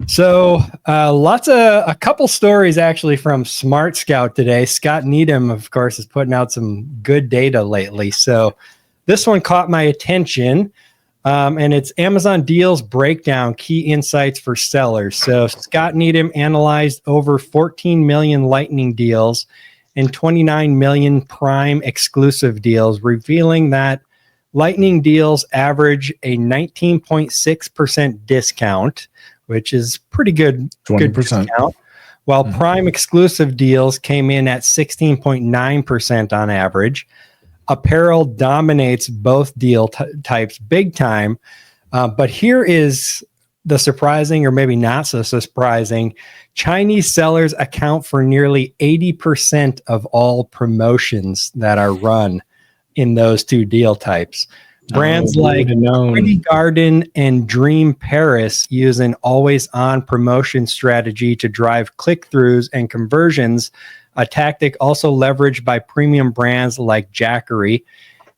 So a couple stories actually from Smart Scout today. Scott Needham, of course, is putting out some good data lately. So this one caught my attention, and it's Amazon Deals Breakdown, Key Insights for Sellers. So Scott Needham analyzed over 14 million Lightning deals and 29 million Prime exclusive deals, revealing that Lightning deals average a 19.6% discount, which is pretty good, 20%. good discount, while Prime exclusive deals came in at 16.9% on average. Apparel dominates both deal types big time, but here is the surprising, or maybe not so surprising. Chinese sellers account for nearly 80% of all promotions that are run in those two deal types. Brands like Pretty Garden and Dream Paris use an always-on promotion strategy to drive click-throughs and conversions, a tactic also leveraged by premium brands like Jackery.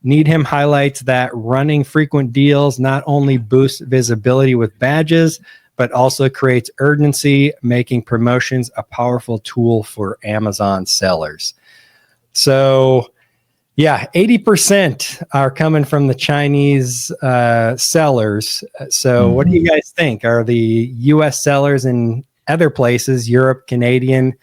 Needham highlights that running frequent deals not only boosts visibility with badges, but also creates urgency, making promotions a powerful tool for Amazon sellers. So, yeah, 80% are coming from the Chinese sellers. So what do you guys think? Are the U.S. sellers in other places, Europe, Canadian,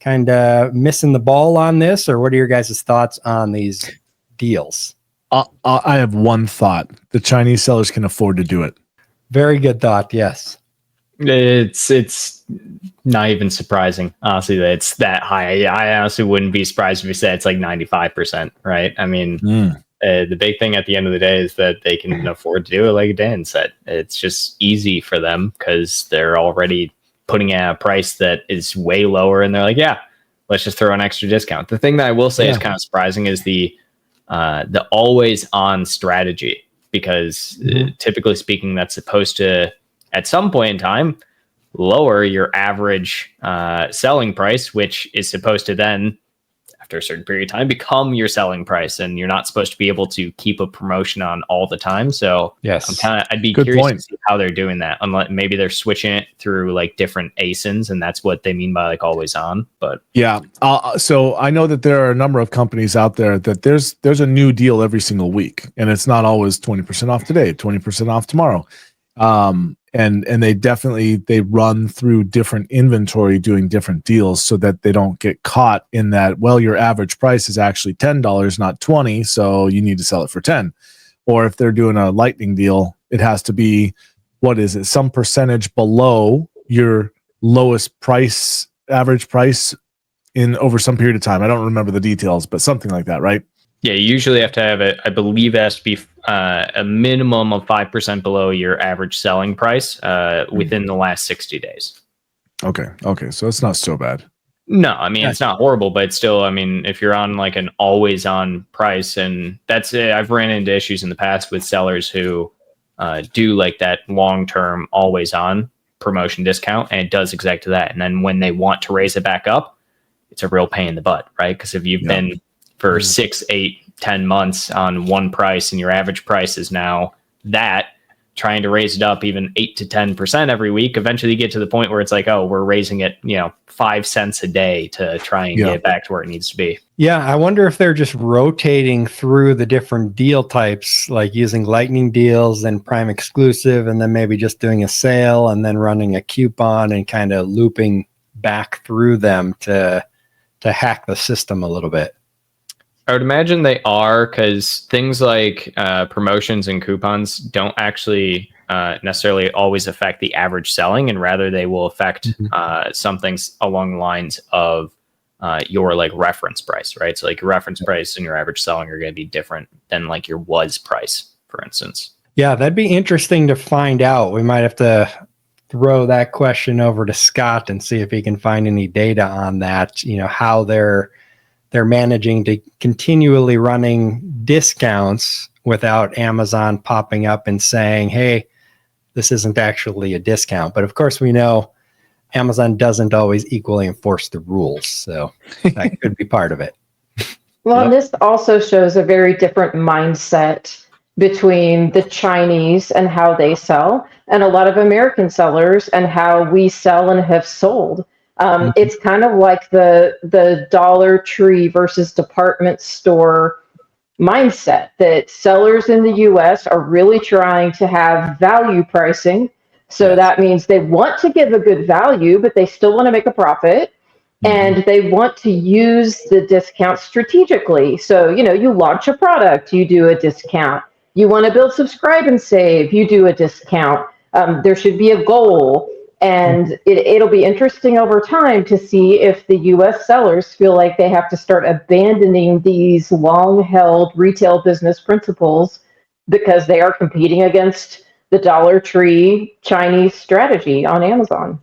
kind of missing the ball on this? Or what are your guys' thoughts on these deals? I have one thought. The Chinese sellers can afford to do it. Very good thought, yes. It's not even surprising, honestly, that it's that high. I honestly wouldn't be surprised if you said it's like 95%, right? I mean, the big thing at the end of the day is that they can afford to do it, like Dan said. It's just easy for them because they're already putting out a price that is way lower, and they're like, yeah, let's just throw an extra discount. The thing that I will say is kind of surprising is the always-on strategy, because typically speaking, that's supposed to, at some point in time, lower your average selling price, which is supposed to then, after a certain period of time, become your selling price. And you're not supposed to be able to keep a promotion on all the time. So yes, I'd be curious to see how they're doing that. Unless maybe they're switching it through like different ASINs, and that's what they mean by like always on. But yeah, so I know that there are a number of companies out there that there's a new deal every single week, and it's not always 20% off today, 20% off tomorrow. And they run through different inventory doing different deals so that they don't get caught in that, well, your average price is actually $10, not 20, so you need to sell it for 10. Or if they're doing a Lightning deal, it has to be, what is it, some percentage below your lowest price, average price in over some period of time. I don't remember the details, but something like that, right? Yeah, you usually have to have it. I believe it has to be a minimum of 5% below your average selling price within the last 60 days. Okay. So it's not so bad. No, I mean, it's not horrible, but it's still, I mean, if you're on like an always on price, and that's it. I've ran into issues in the past with sellers who do like that long-term always on promotion discount, and it does exactly that. And then when they want to raise it back up, it's a real pain in the butt, right? Because if you've been for 6, 8, 10 months on one price, and your average price is now that, trying to raise it up even 8 to 10% every week, eventually you get to the point where it's like, oh, we're raising it, 5 cents a day to try and get it back to where it needs to be. Yeah, I wonder if they're just rotating through the different deal types, like using Lightning deals and Prime exclusive, and then maybe just doing a sale and then running a coupon and kind of looping back through them to hack the system a little bit. I would imagine they are, because things like promotions and coupons don't actually necessarily always affect the average selling, and rather they will affect some things along the lines of your like reference price, right? So like your reference price and your average selling are going to be different than like your was price, for instance. Yeah, that'd be interesting to find out. We might have to throw that question over to Scott and see if he can find any data on that, how they're managing to continually running discounts without Amazon popping up and saying, hey, this isn't actually a discount. But of course, we know Amazon doesn't always equally enforce the rules. So that could be part of it. Well, and this also shows a very different mindset between the Chinese and how they sell, and a lot of American sellers and how we sell and have sold. It's kind of like the Dollar Tree versus department store mindset that sellers in the US are really trying to have value pricing. So that means they want to give a good value, but they still want to make a profit. And they want to use the discount strategically. So, you launch a product, you do a discount. You want to build Subscribe and Save, you do a discount. There should be a goal. And it'll be interesting over time to see if the US sellers feel like they have to start abandoning these long-held retail business principles because they are competing against the Dollar Tree Chinese strategy on Amazon.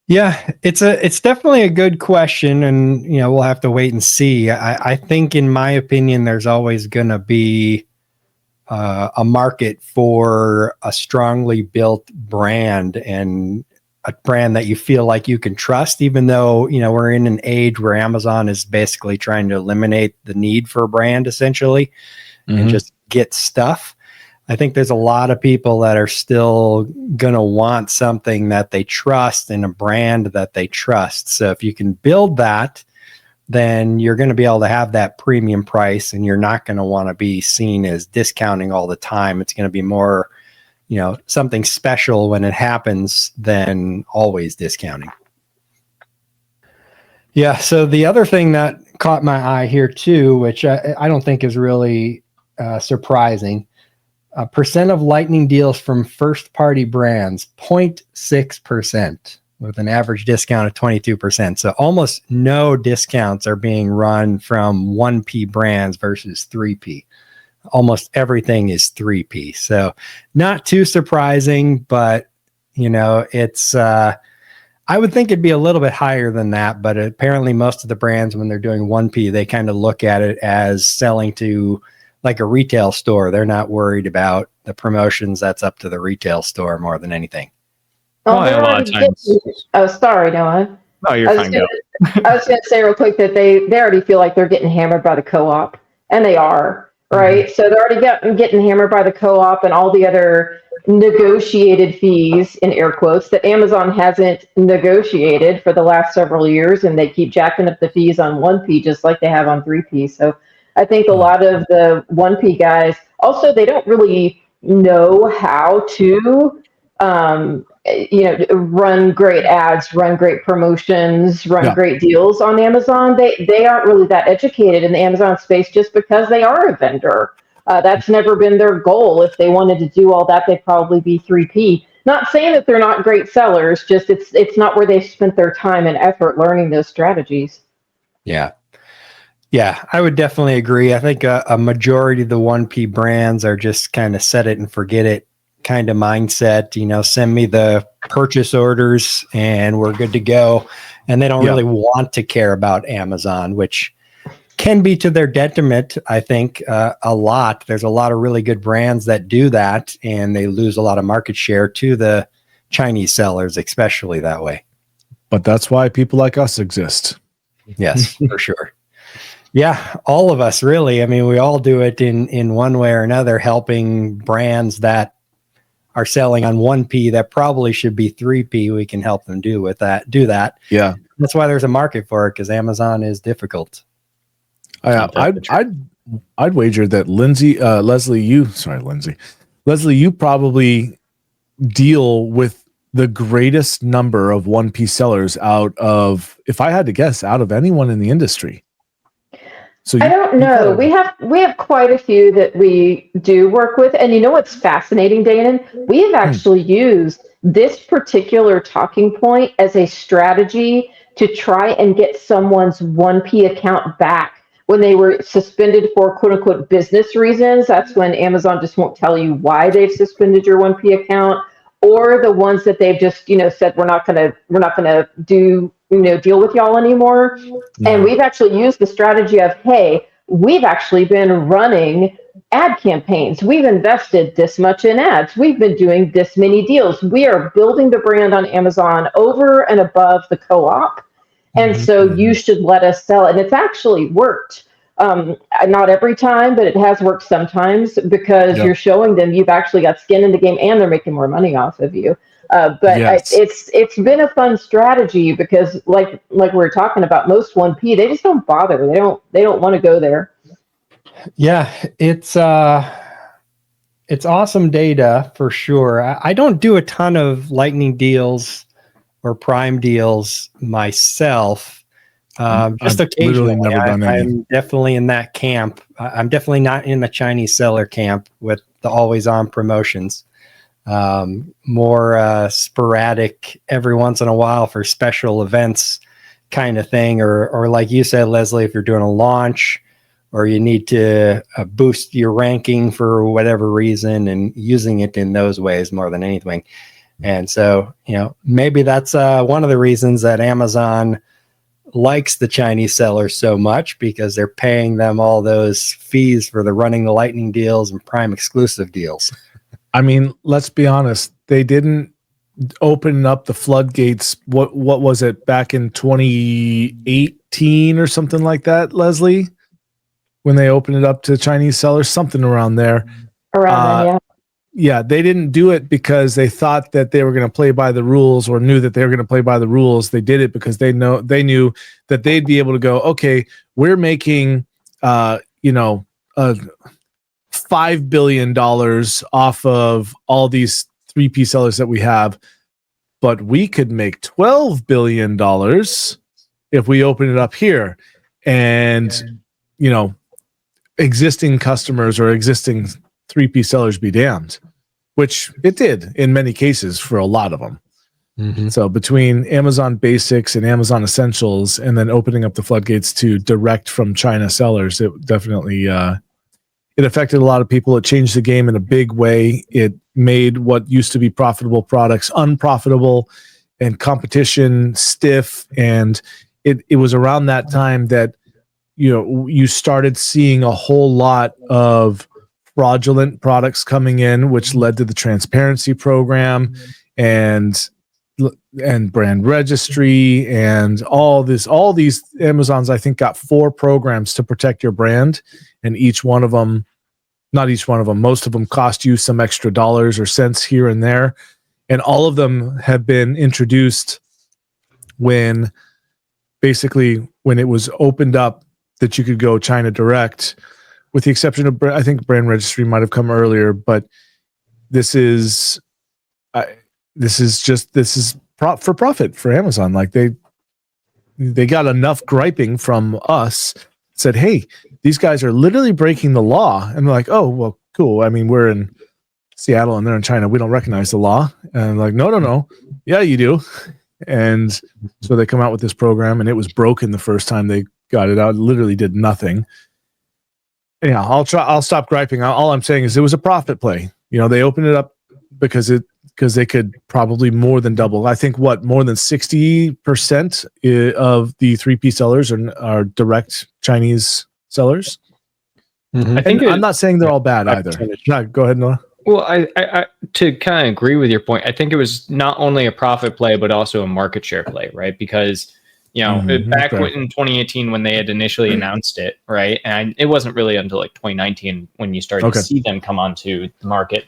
Yeah, it's definitely a good question, and we'll have to wait and see. I think, in my opinion, there's always going to be a market for a strongly built brand, and a brand that you feel like you can trust, even though we're in an age where Amazon is basically trying to eliminate the need for a brand, essentially, and just get stuff. I think there's a lot of people that are still going to want something that they trust and a brand that they trust. So if you can build that, then you're going to be able to have that premium price, and you're not going to want to be seen as discounting all the time. It's going to be more, something special when it happens than always discounting. Yeah. So the other thing that caught my eye here too, which I don't think is really surprising, percent of Lightning deals from first-party brands, 0.6%. with an average discount of 22%. So almost no discounts are being run from 1P brands versus 3P. Almost everything is 3P. So not too surprising, but it's I would think it'd be a little bit higher than that, but apparently most of the brands, when they're doing 1P, they kind of look at it as selling to like a retail store. They're not worried about the promotions. That's up to the retail store more than anything. Well, a lot of times. Oh, sorry, Noah. No, you're fine. I was going to say real quick that they already feel like they're getting hammered by the co-op, and they are, right? So they're already getting hammered by the co-op and all the other negotiated fees, in air quotes, that Amazon hasn't negotiated for the last several years, and they keep jacking up the fees on 1P just like they have on 3P. So I think a lot of the 1P guys, also, they don't really know how to run great ads, run great promotions, run great deals on Amazon. They aren't really that educated in the Amazon space just because they are a vendor. That's never been their goal. If they wanted to do all that, they'd probably be 3P. Not saying that they're not great sellers, just it's not where they spent their time and effort learning those strategies. Yeah, I would definitely agree. I think a majority of the 1P brands are just kind of set it and forget it kind of mindset. Send me the purchase orders and we're good to go. And they don't really want to care about Amazon, which can be to their detriment, I think, a lot. There's a lot of really good brands that do that, and they lose a lot of market share to the Chinese sellers, especially that way. But that's why people like us exist. Yes, for sure. Yeah, all of us, really. I mean, we all do it in one way or another, helping brands that are selling on 1P that probably should be 3P. We can help them do that. Yeah. That's why there's a market for it, because Amazon is difficult. I'd wager that Leslie, you probably deal with the greatest number of 1P sellers out of, if I had to guess, out of anyone in the industry. So I don't know. We have quite a few that we do work with, and what's fascinating, Danon? We have actually used this particular talking point as a strategy to try and get someone's 1P account back when they were suspended for quote unquote business reasons. That's when Amazon just won't tell you why they've suspended your 1P account, or the ones that they've just said we're not gonna do deal with y'all anymore. And we've actually used the strategy of, hey, we've actually been running ad campaigns. We've invested this much in ads. We've been doing this many deals. We are building the brand on Amazon over and above the co-op. And so you should let us sell it. And it's actually worked. Not every time, but it has worked sometimes because Yep. you're showing them you've actually got skin in the game and they're making more money off of you. Yes. It's been a fun strategy because like we were talking about, most 1P they just don't bother. They don't want to go there. Yeah, it's awesome data for sure. I don't do a ton of Lightning deals or Prime deals myself. Just I've literally occasionally. never done any. I'm definitely in that camp. I'm definitely not in the Chinese seller camp with the always on promotions. More sporadic every once in a while for special events kind of thing, or like you said, Leslie, if you're doing a launch or you need to boost your ranking for whatever reason, and using it in those ways more than anything. And so, maybe that's one of the reasons that Amazon likes the Chinese sellers so much, because they're paying them all those fees for the running the Lightning deals and Prime exclusive deals. I mean, let's be honest. They didn't open up the floodgates. What was it back in 2018 or something like that, Leslie? When they opened it up to Chinese sellers, something around there. Around then, yeah. Yeah, they didn't do it because they thought that they were going to play by the rules or knew that they were going to play by the rules. They did it because they knew that they'd be able to go, okay, we're making $5 billion off of all these 3P sellers that we have, but we could make $12 billion if we open it up here. And existing customers or existing 3P sellers be damned, which it did in many cases for a lot of them. Mm-hmm. So between Amazon Basics and Amazon Essentials, and then opening up the floodgates to direct from China sellers, it definitely it affected a lot of people. It changed the game in a big way. It made what used to be profitable products unprofitable and competition stiff. And it was around that time that you started seeing a whole lot of fraudulent products coming in, which led to the transparency program and brand registry and all these Amazons. I think got 4 programs to protect your brand, and most of them cost you some extra dollars or cents here and there, and all of them have been introduced when it was opened up that you could go China direct, with the exception of, I think brand registry might have come earlier, but this is for profit for Amazon. Like they got enough griping from us, said, hey, these guys are literally breaking the law. And they're like, oh, well, cool. I mean, we're in Seattle and they're in China. We don't recognize the law. And I'm like, no. Yeah, you do. And so they come out with this program, and it was broken the first time they got it out. It literally did nothing. Yeah, I'll stop griping. All I'm saying is it was a profit play. They opened it up because they could probably more than double. I think more than 60% of the 3P sellers are direct Chinese sellers. Mm-hmm. I think I'm not saying they're all bad either. No, go ahead, Noah. Well, I to kind of agree with your point, I think it was not only a profit play, but also a market share play, right? Because, back in 2018 when they had initially announced it, right? And it wasn't really until like 2019 when you started to see them come onto the market.